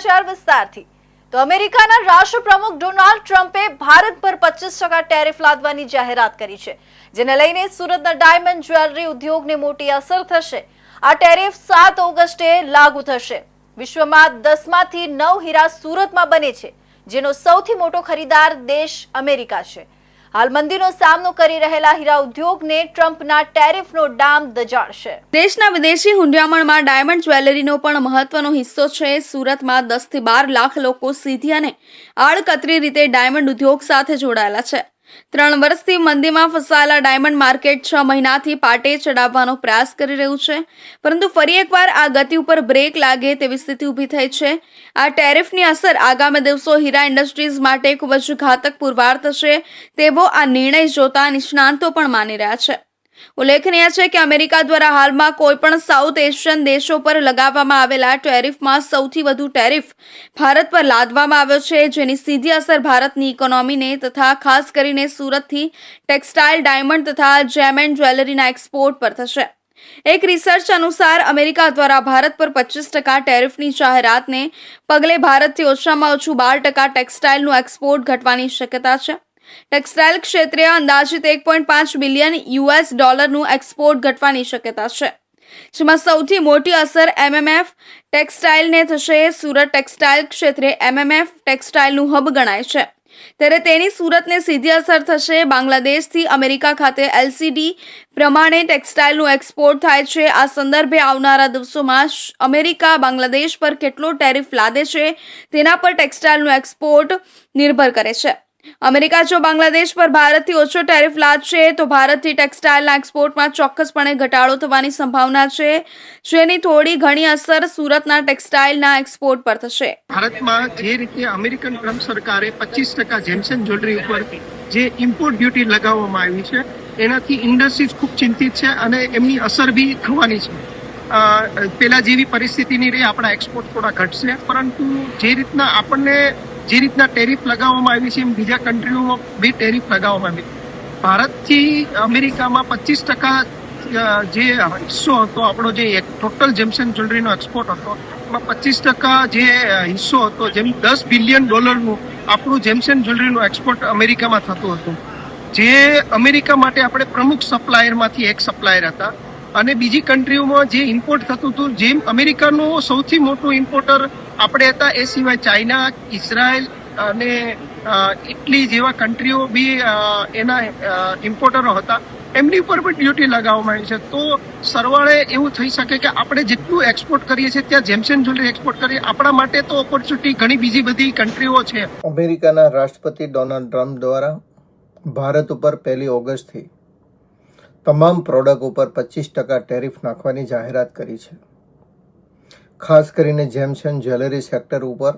સમાચાર વિસ્તારથી તો અમેરિકાના રાષ્ટ્રપ્રમુખ ડોનાલ્ડ ટ્રમ્પે ભારત પર 25% ટેરિફ લાદવાની જાહેરાત કરી છે, જેને લઈને સુરતના ડાયમંડ જ્વેલરી ઉદ્યોગને મોટી અસર થશે। આ ટેરિફ 7 ઓગસ્ટે લાગુ થશે। વિશ્વમાં 10માંથી 9 હીરા સુરતમાં બને છે, જેનો સૌથી મોટો ખરીદાર દેશ અમેરિકા છે। હાલ મંદીનો સામનો કરી રહેલા હીરા ઉદ્યોગને ટ્રમ્પના ટેરિફનો ડામ દજાડશે। દેશના વિદેશી હુંડિયામણમાં ડાયમંડ જ્વેલરીનો પણ મહત્વનો હિસ્સો છે। સુરતમાં 10 થી 12 લાખ લોકો સીધી અને આડકતરી રીતે ડાયમંડ ઉદ્યોગ સાથે જોડાયેલા છે। 3 વર્ષથી મંદીમાં ફસાયેલા ડાયમંડ માર્કેટ 6 મહિનાથી પાટે ચડાવવાનો પ્રયાસ કરી રહ્યું છે, પરંતુ ફરી એકવાર આ ગતિ ઉપર બ્રેક લાગે તેવી સ્થિતિ ઊભી થઈ છે। આ ટેરિફની અસર આગામી દિવસો હીરા ઇન્ડસ્ટ્રીઝ માટે ખૂબ જ ઘાતક પુરવાર થશે તેવો આ નિર્ણય જોતા નિષ્ણાંતો પણ માની રહ્યા છે। ઉલ્લેખનીય છે કે અમેરિકા દ્વારા હાલમાં કોઈપણ સાઉથ એશિયન દેશો પર લગાવવામાં આવેલા ટેરિફમાં સૌથી વધુ ટેરિફ ભારત પર લાદવામાં આવ્યો છે, જેની સીધી અસર ભારતની ઇકોનોમીને તથા ખાસ કરીને સુરતથી ટેક્સટાઇલ, ડાયમંડ તથા જેમ એન્ડ જ્વેલરીના એક્સપોર્ટ પર થશે। એક રિસર્ચ અનુસાર અમેરિકા દ્વારા ભારત પર 25% ટેરિફની જાહેરાતને પગલે ભારતથી ઓછામાં ઓછું 12% ટેક્સટાઇલનું એક્સપોર્ટ ઘટવાની શક્યતા છે। ટેક્સટાઇલ ક્ષેત્રે અંદાજિત $1.5 બિલિયન નું એક્સપોર્ટ ઘટવાની શક્યતા છે, જેમાં સૌથી મોટી અસર એમએમએફ ટેક્સટાઇલને થશે। સુરત ટેક્સટાઇલ ક્ષેત્રે એમએમએફ ટેક્સટાઇલનું હબ ગણાય છે, ત્યારે તેની સુરતને સીધી અસર થશે। બાંગ્લાદેશથી અમેરિકા ખાતે એલસીડી પ્રમાણે ટેક્સટાઇલનું એક્સપોર્ટ થાય છે। આ સંદર્ભે આવનારા દિવસોમાં અમેરિકા બાંગ્લાદેશ પર કેટલો ટેરિફ લાદે છે તેના પર ટેક્સટાઇલનું એક્સપોર્ટ નિર્ભર કરે છે। અમેરિકા જો બાંગ્લાદેશ પર ભારતથી ઓછો ટેરિફ લાદશે તો ભારતથી ટેક્સટાઇલના એક્સપોર્ટમાં ચોક્કસપણે ઘટાડો થવાની સંભાવના છે, જેની થોડી ઘણી અસર સુરતના ટેક્સટાઇલના એક્સપોર્ટ પર થશે। ભારતમાં જે રીતે અમેરિકન ટ્રમ્પ સરકારે 25% જેમ્સ એન્ડ જ્વેલરી ઉપર જે ઇમ્પોર્ટ ડ્યુટી લગાવવામાં આવી છે, એનાથી ઇન્ડસ્ટ્રીઝ ખૂબ ચિંતિત છે અને એમની અસર બી થવાની છે। પેલા જેવી પરિસ્થિતિ નહીં રહે, આપણા એક્સપોર્ટ થોડા ઘટશે, પરંતુ જે રીતના ટેરિફ લગાવવામાં આવી છે એમ બીજા કન્ટ્રીઓમાં બી ટેરિફ લગાવવામાં આવી। ભારતથી અમેરિકામાં 25% જે હિસ્સો હતો આપણો, જે ટોટલ જેમ્સ એન્ડ જ્વેલરીનો એક્સપોર્ટ હતો, એમાં 25% જે હિસ્સો હતો, જેમ $10 બિલિયન આપણું જેમ્સ એન્ડ જ્વેલરીનું એક્સપોર્ટ અમેરિકામાં થતું હતું, જે અમેરિકા માટે આપણે પ્રમુખ સપ્લાયરમાંથી એક સપ્લાયર હતા। અને બીજી કન્ટ્રીઓમાં જે ઇમ્પોર્ટ થતું હતું, જેમ અમેરિકાનું સૌથી મોટું ઇમ્પોર્ટર આપણે હતા, એ સિવાય ચાઇના, ઇઝરાયલ અને ઇટલી જેવા કન્ટ્રીઓ બી એના ઇમ્પોર્ટરો હતા, એમની ઉપર પણ ડ્યુટી લગાવવામાં આવી છે। તો સરવાળે એવું થઈ શકે કે આપણે જેટલું એક્સપોર્ટ કરીએ છીએ ત્યાં જેમ્સ એન્ડ જ્વેલરી એક્સપોર્ટ કરીએ, આપણા માટે તો ઓપોર્ચ્યુનિટી ઘણી બીજી બધી કન્ટ્રીઓ છે। અમેરિકાના રાષ્ટ્રપતિ ડોનાલ્ડ ટ્રમ્પ દ્વારા ભારત ઉપર 1 ઓગસ્ટથી તમામ પ્રોડક્ટ ઉપર 25% ટેરિફ નાખવાની જાહેરાત કરી છે। ખાસ કરીને જેમ્સ એન્ડ જ્વેલરી સેક્ટર ઉપર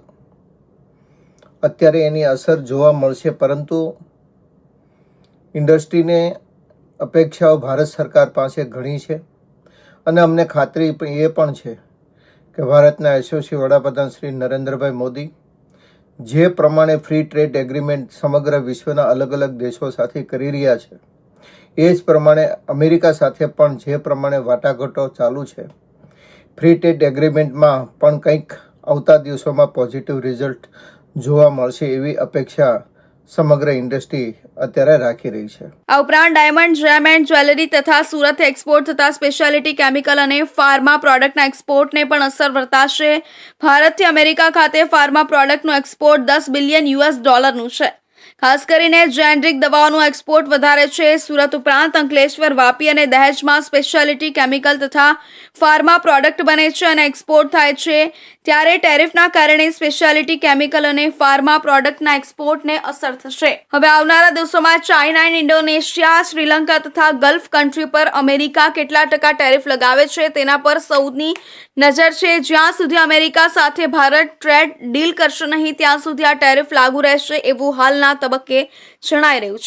અત્યારે એની અસર જોવા મળશે, પરંતુ ઇન્ડસ્ટ્રીને અપેક્ષાઓ ભારત સરકાર પાસે ઘણી છે અને અમને ખાતરી એ પણ છે કે ભારતના યશસ્વી વડાપ્રધાન શ્રી નરેન્દ્રભાઈ મોદી જે પ્રમાણે ફ્રી ટ્રેડ એગ્રીમેન્ટ સમગ્ર વિશ્વના અલગ અલગ દેશો સાથે કરી રહ્યા છે, એ જ પ્રમાણે અમેરિકા સાથે પણ જે પ્રમાણે વાટાઘાટો ચાલુ છે, ફ્રી ટ્રેડ એગ્રીમેન્ટમાં પણ કંઈક આવતા દિવસોમાં પોઝિટિવ રિઝલ્ટ જોવા મળશે એવી અપેક્ષા સમગ્ર ઇન્ડસ્ટ્રી અત્યારે રાખી રહી છે। આ ઉપરાંત ડાયમંડ, જેમ એન્ડ જ્વેલરી તથા સુરત એક્સપોર્ટ થતા સ્પેશિયાલિટી કેમિકલ અને ફાર્મા પ્રોડક્ટના એક્સપોર્ટને પણ અસર વર્તાશે। ભારતથી અમેરિકા ખાતે ફાર્મા પ્રોડક્ટનું એક્સપોર્ટ $10 બિલિયન નું છે। ખાસ કરીને જેનરિક દવાઓનું એક્સપોર્ટ વધારે છે। સુરત ઉપરાંત અંકલેશ્વર, વાપી અને દહેજમાં સ્પેશિયાલિટી કેમિકલ તથા ફાર્મા પ્રોડક્ટ બને છે અને એક્સપોર્ટ થાય છે, ત્યારે ટેરિફના કારણે સ્પેશિયાલિટી કેમિકલ અને ફાર્મા પ્રોડક્ટના એક્સપોર્ટને અસર થશે। હવે આવનારા દિવસોમાં ચાઇના, ઇન્ડોનેશિયા, શ્રીલંકા તથા ગલ્ફ કન્ટ્રી પર અમેરિકા કેટલા ટકા ટેરિફ લગાવે છે તેના પર સૌની નજર છે। જ્યાં સુધી અમેરિકા સાથે ભારત ટ્રેડ ડીલ કરશે નહીં ત્યાં સુધી આ ટેરિફ લાગુ રહેશે એવું હાલના તબક્કે જણાઈ રહ્યું છે।